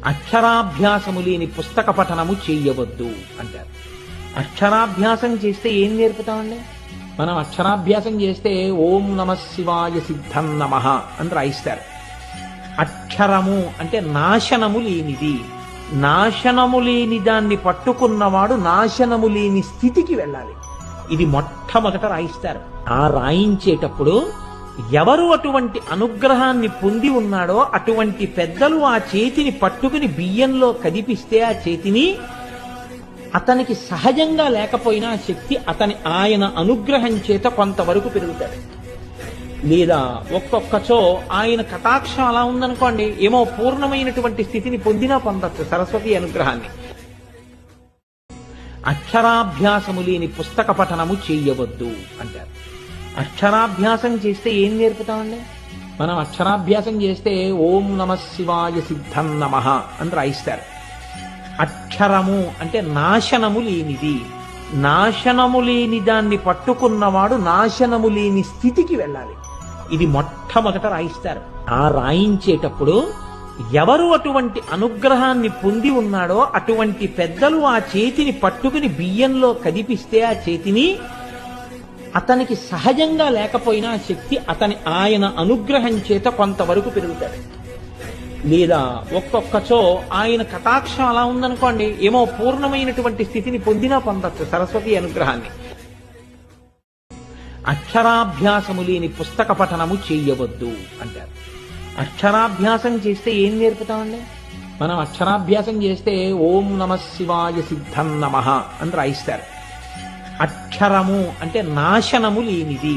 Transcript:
అక్షరాభ్యాసము లేని పుస్తక పఠనము చెయ్యవద్దు అంటారు. అక్షరాభ్యాసం చేస్తే ఏం నేర్పుతామండి? మనం అక్షరాభ్యాసం చేస్తే ఓం నమ శివాయ సిద్ధం నమః అని రాయిస్తారు. అక్షరము అంటే నాశనము లేనిది. నాశనము లేని దాన్ని పట్టుకున్నవాడు నాశనము లేని స్థితికి వెళ్ళాలి. ఇది మొట్టమొదట రాయిస్తారు. ఆ రాయించేటప్పుడు ఎవరు అటువంటి అనుగ్రహాన్ని పొంది ఉన్నాడో అటువంటి పెద్దలు ఆ చేతిని పట్టుకుని బియ్యంలో కదిపిస్తే ఆ చేతిని అతనికి సహజంగా లేకపోయినా ఆ శక్తి ఆయన అనుగ్రహం చేత కొంతవరకు పెరుగుతాడు. లేదా ఒక్కొక్కచో ఆయన కటాక్షం అలా ఉందనుకోండి, ఏమో పూర్ణమైనటువంటి స్థితిని పొందినా పొందొచ్చు సరస్వతి అనుగ్రహాన్ని. అక్షరాభ్యాసము లేని పుస్తక పఠనము చెయ్యవద్దు అంటారు. అక్షరాభ్యాసం చేస్తే ఏం నేర్పుతామండి? మనం అక్షరాభ్యాసం చేస్తే ఓం నమ శివాయ సిద్ధం నమః అని రాయిస్తారు. అక్షరము అంటే నాశనము లేనిది. నాశనము లేని దాన్ని పట్టుకున్నవాడు నాశనము లేని స్థితికి వెళ్ళాలి. ఇది మొట్టమొదట రాయిస్తారు. ఆ రాయించేటప్పుడు ఎవరు అటువంటి అనుగ్రహాన్ని పొంది ఉన్నాడో అటువంటి పెద్దలు ఆ చేతిని పట్టుకుని బియ్యంలో కదిపిస్తే ఆ చేతిని అతనికి సహజంగా లేకపోయినా ఆ శక్తి ఆయన అనుగ్రహం చేత కొంతవరకు పెరుగుతాడు. లేదా ఒక్కొక్కచో ఆయన కటాక్షం అలా ఉందనుకోండి, ఏమో పూర్ణమైనటువంటి స్థితిని పొందినా పొందొచ్చు సరస్వతి అనుగ్రహాన్ని. అక్షరాభ్యాసము లేని పుస్తక పఠనము చెయ్యవద్దు అంటారు. అక్షరాభ్యాసం చేస్తే ఏం నేర్పుతామండి? మనం అక్షరాభ్యాసం చేస్తే ఓం నమ శివాయ సిద్ధం నమః అని రాయిస్తారు. అక్షరము అంటే నాశనము లేనిది.